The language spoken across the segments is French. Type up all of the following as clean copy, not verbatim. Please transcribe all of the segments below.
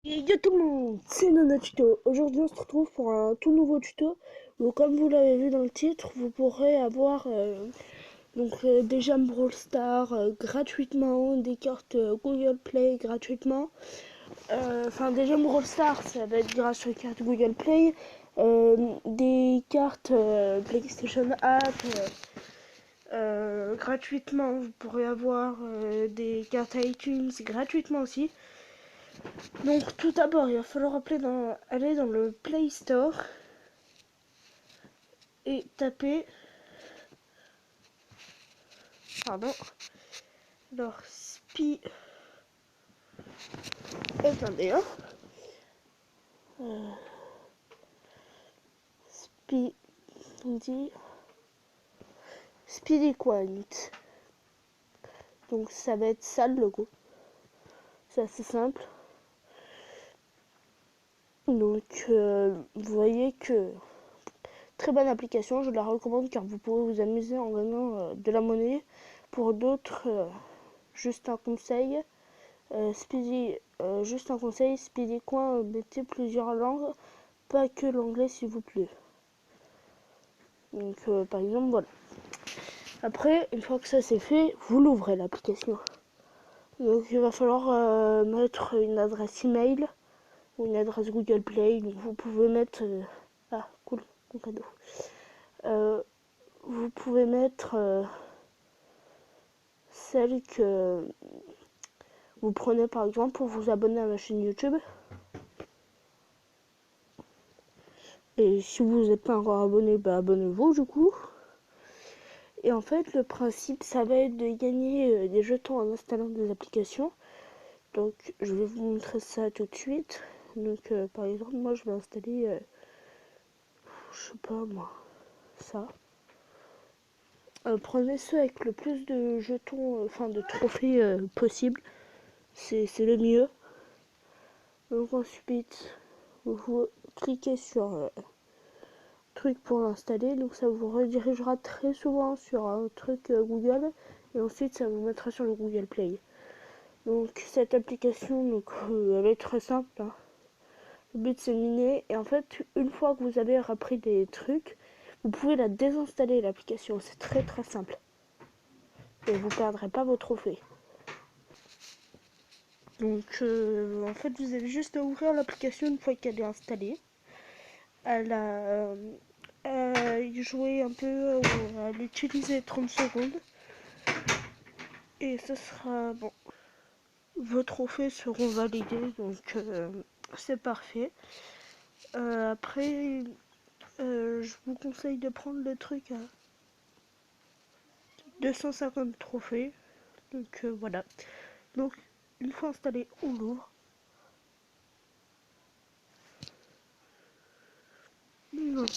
Yo tout le monde, c'est Nana Tuto. Aujourd'hui on se retrouve pour un tout nouveau tuto où, comme vous l'avez vu dans le titre, vous pourrez avoir des jeux Brawl Stars gratuitement, des cartes Google Play gratuitement. Des jeux Brawl Stars, ça va être grâce aux cartes Google Play, des cartes PlayStation App gratuitement. Vous pourrez avoir des cartes iTunes gratuitement aussi. Donc tout d'abord, il va falloir aller dans le Play Store et taper. Pardon. Alors, Attendez, hein. Speedy. Speedy Quant. Donc ça va être ça le logo. C'est assez simple. Donc vous voyez que très bonne application, je la recommande car vous pourrez vous amuser en gagnant de la monnaie. Pour d'autres, juste un conseil. Juste un conseil, Speedy Coin, mettez plusieurs langues, pas que l'anglais s'il vous plaît. Donc par exemple, voilà. Après, une fois que ça c'est fait, vous l'ouvrez l'application. Donc il va falloir mettre une adresse email ou une adresse Google Play. Donc vous pouvez mettre... Ah, cool, mon cadeau. Vous pouvez mettre celle que vous prenez par exemple pour vous abonner à ma chaîne YouTube. Et si vous n'êtes pas encore abonné, bah abonnez-vous du coup. Et en fait, le principe, ça va être de gagner des jetons en installant des applications. Donc, je vais vous montrer ça tout de suite. Donc, par exemple, moi, je vais installer, je sais pas moi, ça. Prenez ceux avec le plus de jetons, de trophées possible. C'est le mieux. Donc, ensuite, vous cliquez sur truc pour l'installer. Donc, ça vous redirigera très souvent sur un truc Google. Et ensuite, ça vous mettra sur le Google Play. Donc cette application, elle est très simple, hein. Le but c'est de miner et en fait une fois que vous avez appris des trucs, vous pouvez la désinstaller l'application. C'est très très simple et vous perdrez pas vos trophées. Donc en fait vous avez juste à ouvrir l'application une fois qu'elle est installée, à y jouer un peu ou à l'utiliser 30 secondes et ce sera bon. Vos trophées seront validés, donc c'est parfait. Après, je vous conseille de prendre le truc à 250 trophées. Donc voilà. Donc une fois installé, on l'ouvre. Donc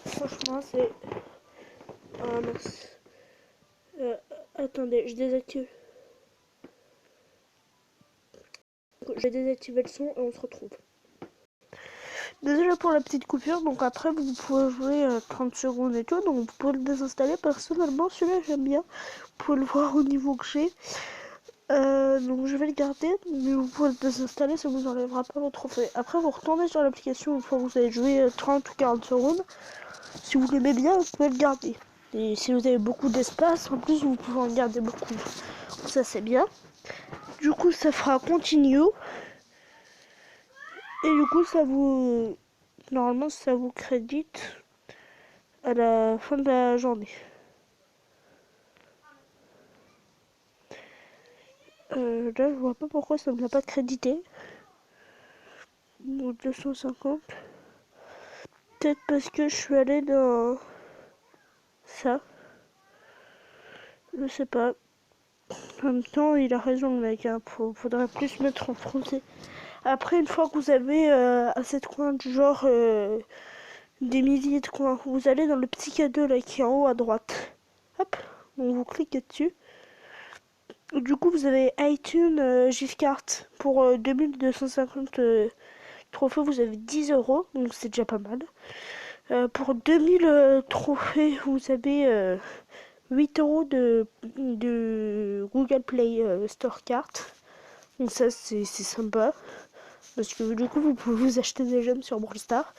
franchement c'est... Ah mince. Attendez, je désactive. Je vais désactiver le son et on se retrouve. Désolé pour la petite coupure, donc après vous pouvez jouer 30 secondes et tout, donc vous pouvez le désinstaller. Personnellement celui-là j'aime bien, vous pouvez le voir au niveau que j'ai. Donc je vais le garder, mais vous pouvez le désinstaller, ça vous enlèvera pas vos trophées. Après vous retournez sur l'application une fois que vous avez joué 30 ou 40 secondes. Si vous l'aimez bien, vous pouvez le garder. Et si vous avez beaucoup d'espace, en plus vous pouvez en garder beaucoup. Ça c'est bien. Du coup ça fera continue. Et du coup ça vous... Normalement ça vous crédite à la fin de la journée. Là je vois pas pourquoi ça ne me l'a pas crédité. Donc 250. Peut-être parce que je suis allée dans ça. Je sais pas. En même temps, il a raison le mec, hein. Faudrait plus mettre en français. Après, une fois que vous avez assez de coins du genre des milliers de coins, vous allez dans le petit cadeau là qui est en haut à droite. Hop, donc vous cliquez dessus. Du coup, vous avez iTunes gift card pour 2250 trophées, vous avez 10 euros, donc c'est déjà pas mal. Pour 2000 trophées, vous avez 8 euros de Google Play Store Card. Donc ça, c'est sympa. parce que du coup vous pouvez vous acheter des gemmes sur Brawl Stars.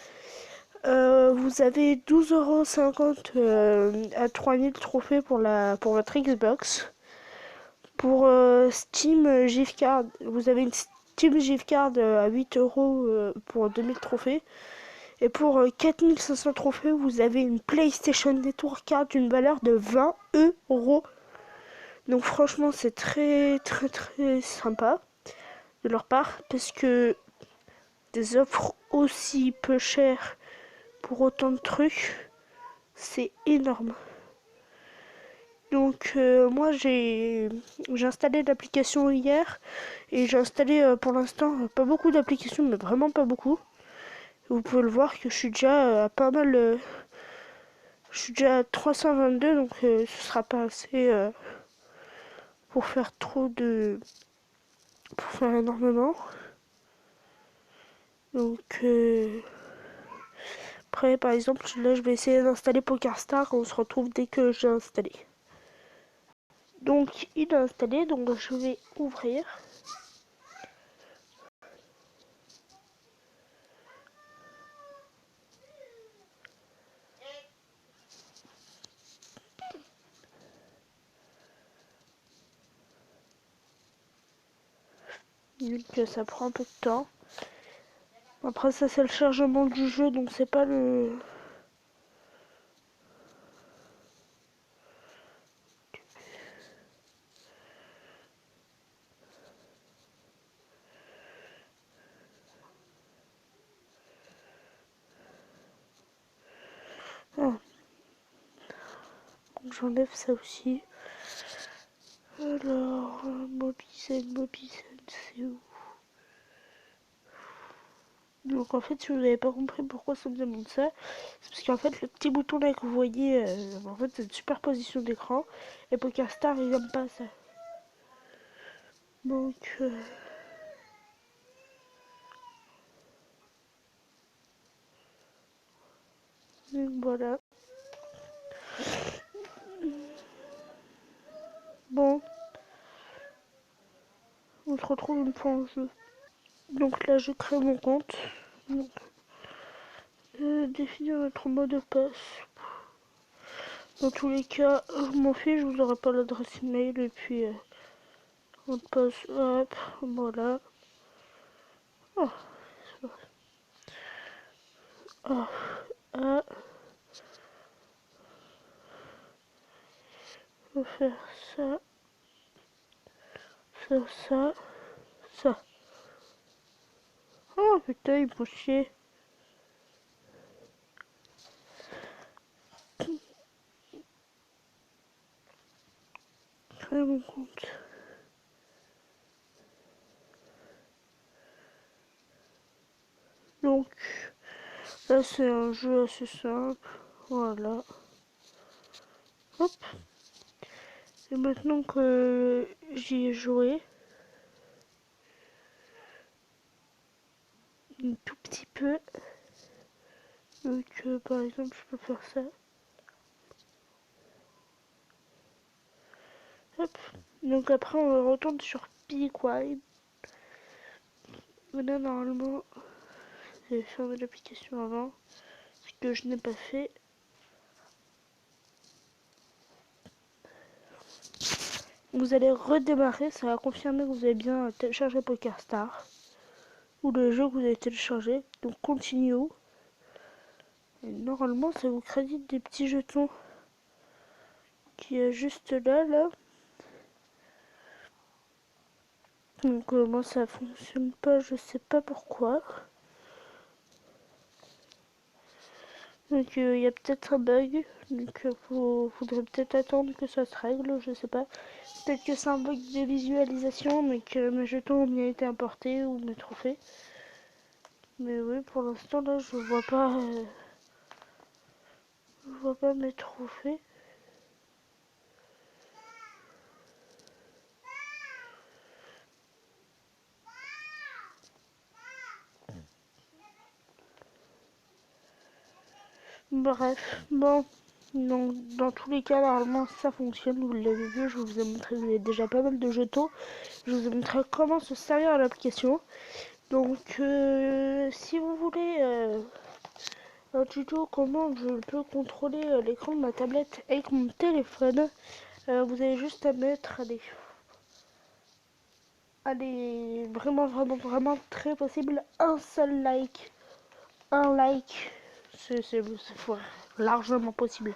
Vous avez 12,50 € à 3000 trophées pour votre Xbox. Pour Steam Gift Card, vous avez une Steam Gift Card à 8 € pour 2000 trophées. Et pour 4500 trophées, vous avez une PlayStation Network Card d'une valeur de 20 €. Donc franchement, c'est très très très sympa de leur part, parce que des offres aussi peu chères pour autant de trucs, c'est énorme. Donc moi j'ai installé l'application hier et j'ai installé pour l'instant pas beaucoup d'applications, mais vraiment pas beaucoup. Vous pouvez le voir que je suis déjà à pas mal, je suis déjà à 322, donc ce sera pas assez pour faire pour faire énormément. Donc après par exemple là je vais essayer d'installer PokerStar, on se retrouve dès que j'ai installé. Donc il est installé, donc je vais ouvrir. Vu que ça prend un peu de temps. Après ça c'est le chargement du jeu, donc c'est pas le... Ah. Donc j'enlève ça aussi. Alors, Mobicen, c'est où? Donc en fait, si vous n'avez pas compris pourquoi ça me demande ça, c'est parce qu'en fait, le petit bouton là que vous voyez, en fait, c'est une superposition d'écran. Et PokerStar, ils n'aiment pas ça. Donc, voilà. Bon, on se retrouve une fois en jeu. Donc là, je crée mon compte. Donc, définir notre mot de passe. Dans tous les cas, je m'en fiche, je vous aurai pas l'adresse email et puis on passe, hop, voilà. Oh, oh, ah, je vais faire ça, ça, ça. Oh putain, il faut chier. Créer mon compte. Donc, là c'est un jeu assez simple. Voilà. Hop. Et maintenant que j'y ai joué, un tout petit peu. Donc, par exemple, je peux faire ça. Hop. Donc après, on retourne sur Piquine. Là, normalement, j'ai fermé l'application avant, ce que je n'ai pas fait. Vous allez redémarrer, ça va confirmer que vous avez bien téléchargé PokerStar ou le jeu que vous avez téléchargé. Donc continue. Et normalement, ça vous crédite des petits jetons qui est juste là. Donc moi ça fonctionne pas, je sais pas pourquoi. Donc il y a peut-être un bug, donc faudrait peut-être attendre que ça se règle, je sais pas. Peut-être que c'est un bug de visualisation, mais que mes jetons ont bien été importés ou mes trophées. Mais oui, pour l'instant là je vois pas mes trophées. Bref, bon, donc, dans tous les cas, normalement ça fonctionne, vous l'avez vu, je vous ai montré, vous avez déjà pas mal de jetons. Je vous ai montré comment se servir à l'application. Donc si vous voulez un tuto comment je peux contrôler l'écran de ma tablette avec mon téléphone, vous avez juste à mettre vraiment très possible un seul like. Un like, c'est largement possible.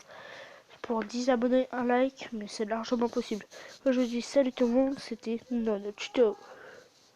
Pour 10 abonnés, un like, mais c'est largement possible. Moi je dis salut tout le monde, c'était Nono Tuto.